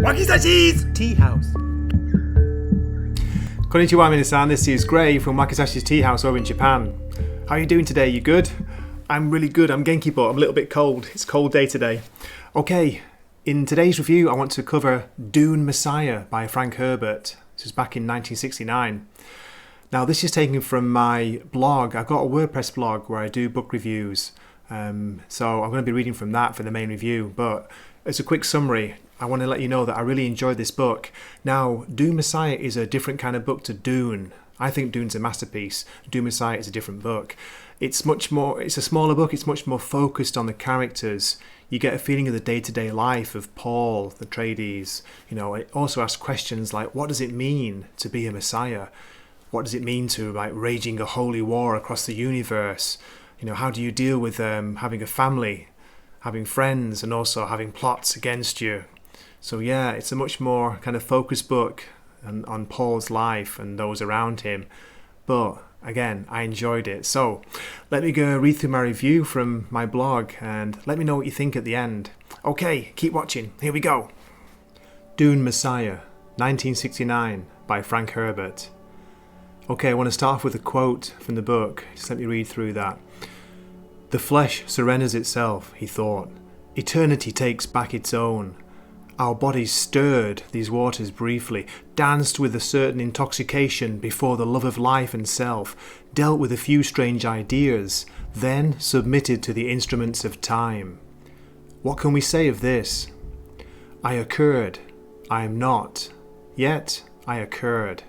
Wakisashi's Tea House. Konnichiwa minasan, this is Gray from Wakisashi's Tea House over in Japan. How are you doing today? You good? I'm really good. I'm genki, but I'm a little bit cold. It's a cold day today. Okay, in today's review I want to cover Dune Messiah by Frank Herbert. This was back in 1969. Now this is taken from my blog. I've got a WordPress blog where I do book reviews. So I'm going to be reading from that for the main review. But as a quick summary, I want to let you know that I really enjoyed this book. Now, Dune Messiah is a different kind of book to Dune. I think Dune's a masterpiece. Dune Messiah is a different book. It's a smaller book. It's much more focused on the characters. You get a feeling of the day-to-day life of Paul, the Atreides. You know, it also asks questions like, what does it mean to be a Messiah? What does it mean to raging a holy war across the universe? You know, how do you deal with having a family, having friends, and also having plots against you? So yeah, it's a much more kind of focused book on Paul's life and those around him. But again, I enjoyed it. So let me go read through my review from my blog and let me know what you think at the end. Okay, keep watching. Here we go. Dune Messiah, 1969 by Frank Herbert. Okay, I want to start off with a quote from the book. Just let me read through that. The flesh surrenders itself, he thought. Eternity takes back its own. Our bodies stirred these waters briefly, danced with a certain intoxication before the love of life and self, dealt with a few strange ideas, then submitted to the instruments of time. What can we say of this? I occurred. I am not. Yet I occurred.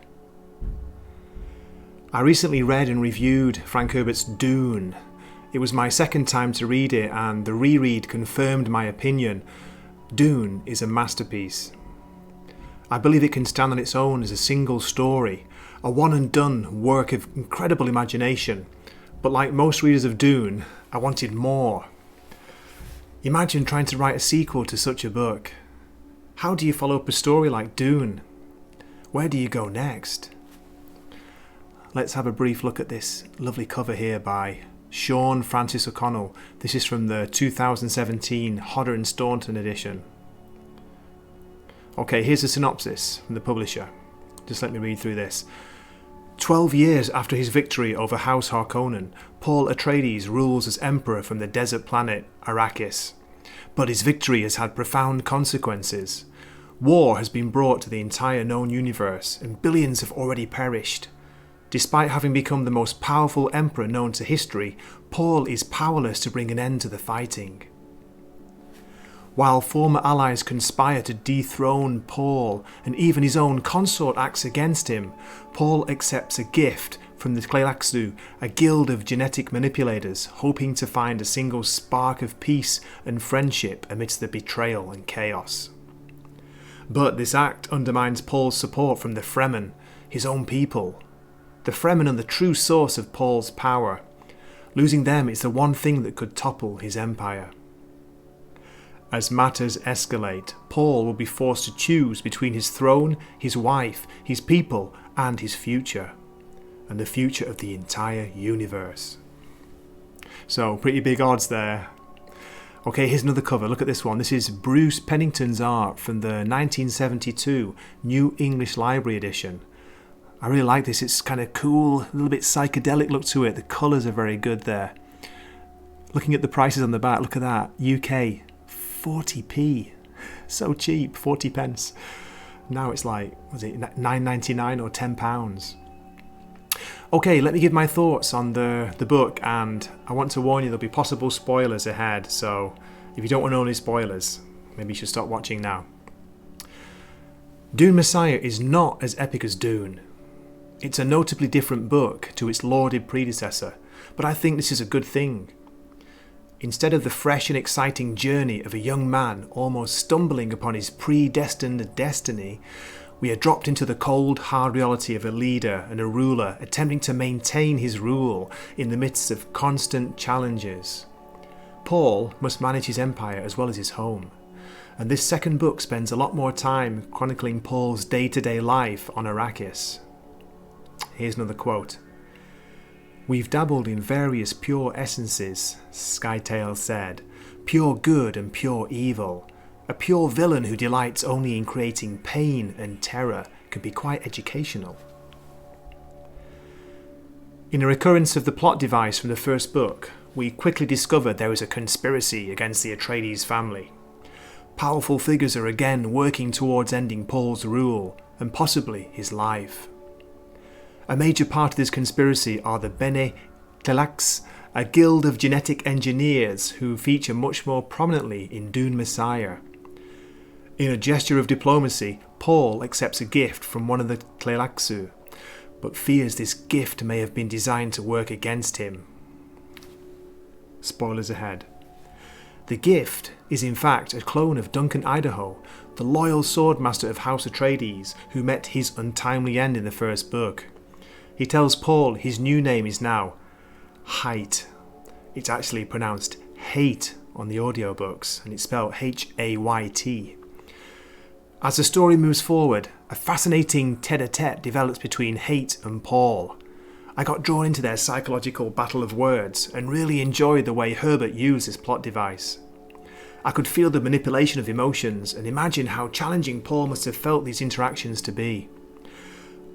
I recently read and reviewed Frank Herbert's Dune. It was my second time to read it, and the reread confirmed my opinion. Dune is a masterpiece. I believe it can stand on its own as a single story, a one-and-done work of incredible imagination. But like most readers of Dune, I wanted more. Imagine trying to write a sequel to such a book. How do you follow up a story like Dune? Where do you go next? Let's have a brief look at this lovely cover here by Sean Francis O'Connell. This is from the 2017 Hodder and Staunton edition. Okay, here's a synopsis from the publisher. Just let me read through this. 12 years after his victory over House Harkonnen, Paul Atreides rules as Emperor from the desert planet Arrakis. But his victory has had profound consequences. War has been brought to the entire known universe, and billions have already perished. Despite having become the most powerful emperor known to history, Paul is powerless to bring an end to the fighting. While former allies conspire to dethrone Paul, and even his own consort acts against him, Paul accepts a gift from the Tleilaxu, a guild of genetic manipulators, hoping to find a single spark of peace and friendship amidst the betrayal and chaos. But this act undermines Paul's support from the Fremen, his own people. The Fremen are the true source of Paul's power. Losing them is the one thing that could topple his empire. As matters escalate, Paul will be forced to choose between his throne, his wife, his people, and his future. And the future of the entire universe. So, pretty big odds there. Okay, here's another cover. Look at this one. This is Bruce Pennington's art from the 1972 New English Library edition. I really like this. It's kind of cool, a little bit psychedelic look to it. The colours are very good there. Looking at the prices on the back, look at that. UK, 40p. So cheap, 40 pence. Now it's like, was it £9.99 or £10? Okay, let me give my thoughts on the book, and I want to warn you there'll be possible spoilers ahead, so if you don't want to know any spoilers, maybe you should stop watching now. Dune Messiah is not as epic as Dune. It's a notably different book to its lauded predecessor, but I think this is a good thing. Instead of the fresh and exciting journey of a young man almost stumbling upon his predestined destiny, we are dropped into the cold, hard reality of a leader and a ruler attempting to maintain his rule in the midst of constant challenges. Paul must manage his empire as well as his home, and this second book spends a lot more time chronicling Paul's day-to-day life on Arrakis. Here's another quote. We've dabbled in various pure essences, Skytail said, pure good and pure evil, A pure villain who delights only in creating pain and terror can be quite educational. In a recurrence of the plot device from the first book, we quickly discover there is a conspiracy against the Atreides family. Powerful figures are again working towards ending Paul's rule, and possibly his life. A major part of this conspiracy are the Bene Tleilax, a guild of genetic engineers who feature much more prominently in Dune Messiah. In a gesture of diplomacy, Paul accepts a gift from one of the Tleilaxu, but fears this gift may have been designed to work against him. Spoilers ahead. The gift is in fact a clone of Duncan Idaho, the loyal swordmaster of House Atreides who met his untimely end in the first book. He tells Paul his new name is now Hayt. It's actually pronounced hate on the audiobooks, and it's spelled Hayt. As the story moves forward, a fascinating tete-a-tete develops between Hayt and Paul. I got drawn into their psychological battle of words and really enjoyed the way Herbert used this plot device. I could feel the manipulation of emotions and imagine how challenging Paul must have felt these interactions to be.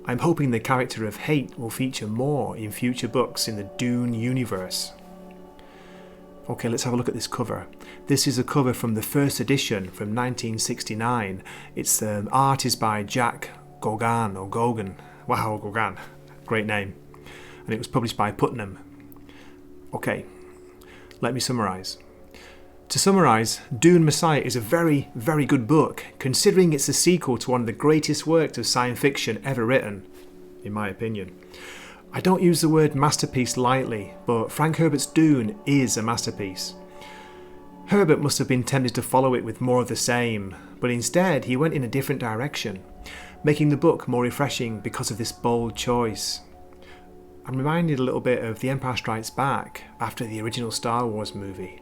I'm hoping the character of Hayt will feature more in future books in the Dune universe. Okay, let's have a look at this cover. This is a cover from the first edition from 1969. Its art is by Jack Gauguin, or Gauguin. Wow, Gauguin. Great name. And it was published by Putnam. Okay, let me summarise. To summarise, Dune Messiah is a very, very good book, considering it's a sequel to one of the greatest works of science fiction ever written, in my opinion. I don't use the word masterpiece lightly, but Frank Herbert's Dune is a masterpiece. Herbert must have been tempted to follow it with more of the same, but instead he went in a different direction, making the book more refreshing because of this bold choice. I'm reminded a little bit of The Empire Strikes Back after the original Star Wars movie.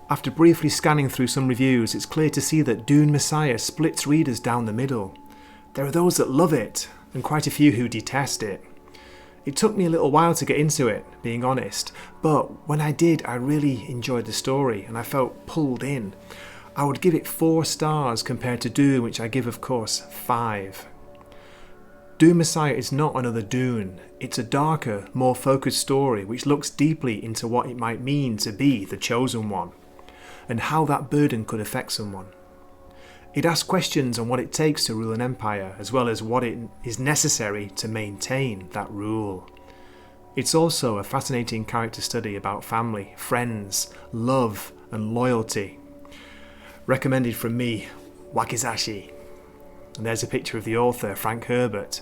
After briefly scanning through some reviews, it's clear to see that Dune Messiah splits readers down the middle. There are those that love it, and quite a few who detest it. It took me a little while to get into it, being honest, but when I did, I really enjoyed the story and I felt pulled in. I would give it 4 stars compared to Dune, which I give, of course, 5. Dune Messiah is not another Dune. It's a darker, more focused story which looks deeply into what it might mean to be the Chosen One, and how that burden could affect someone. It asks questions on what it takes to rule an empire, as well as what it is necessary to maintain that rule. It's also a fascinating character study about family, friends, love, and loyalty. Recommended from me, Wakizashi. And there's a picture of the author, Frank Herbert.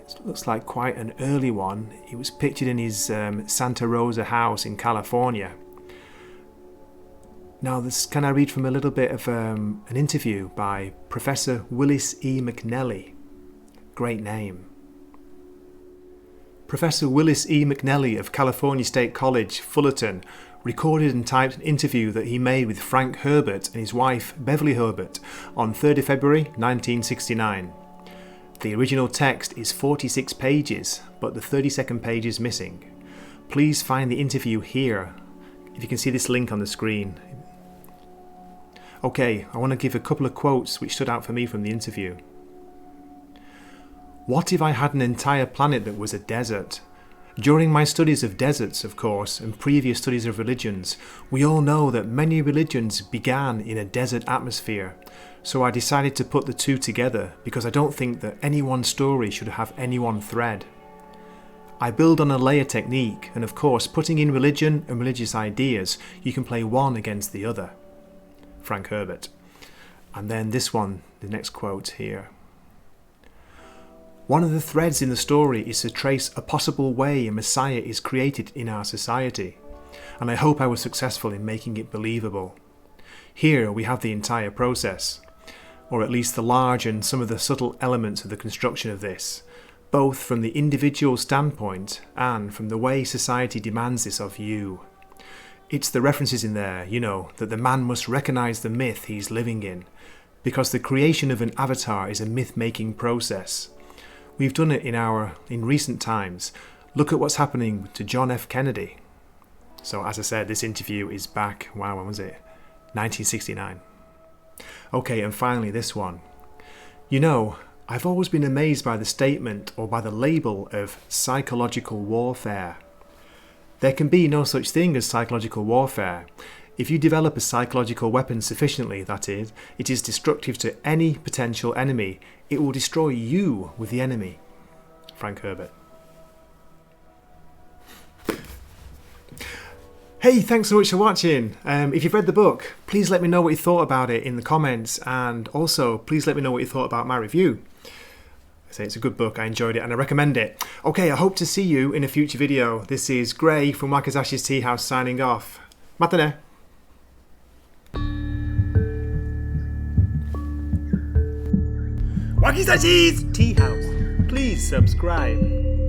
It looks like quite an early one. He was pictured in his Santa Rosa house in California. Now, can I read from a little bit of an interview by Professor Willis E. McNelly? Great name. Professor Willis E. McNelly of California State College, Fullerton, recorded and typed an interview that he made with Frank Herbert and his wife Beverly Herbert on 3rd February 1969. The original text is 46 pages, but the 32nd page is missing. Please find the interview here, if you can see this link on the screen. Okay, I want to give a couple of quotes which stood out for me from the interview. What if I had an entire planet that was a desert? During my studies of deserts, of course, and previous studies of religions, we all know that many religions began in a desert atmosphere. So I decided to put the two together because I don't think that any one story should have any one thread. I build on a layer technique, and of course, putting in religion and religious ideas, you can play one against the other. Frank Herbert. And then this one, the next quote here. One of the threads in the story is to trace a possible way a Messiah is created in our society, and I hope I was successful in making it believable. Here we have the entire process, or at least the large and some of the subtle elements of the construction of this, both from the individual standpoint and from the way society demands this of you. It's the references in there, that the man must recognize the myth he's living in, because the creation of an avatar is a myth-making process. We've done it in recent times. Look at what's happening to John F. Kennedy. So as I said, this interview is back, when was it? 1969. Okay, and finally this one. You know, I've always been amazed by the statement or by the label of psychological warfare. There can be no such thing as psychological warfare. If you develop a psychological weapon sufficiently, that is, it is destructive to any potential enemy. It will destroy you with the enemy. Frank Herbert. Hey, thanks so much for watching. If you've read the book, please let me know what you thought about it in the comments, and also please let me know what you thought about my review. I say it's a good book, I enjoyed it and I recommend it. Okay, I hope to see you in a future video. This is Gray from Wakizashi's Tea House signing off. Matane. Wakizashi's Tea House. Please subscribe.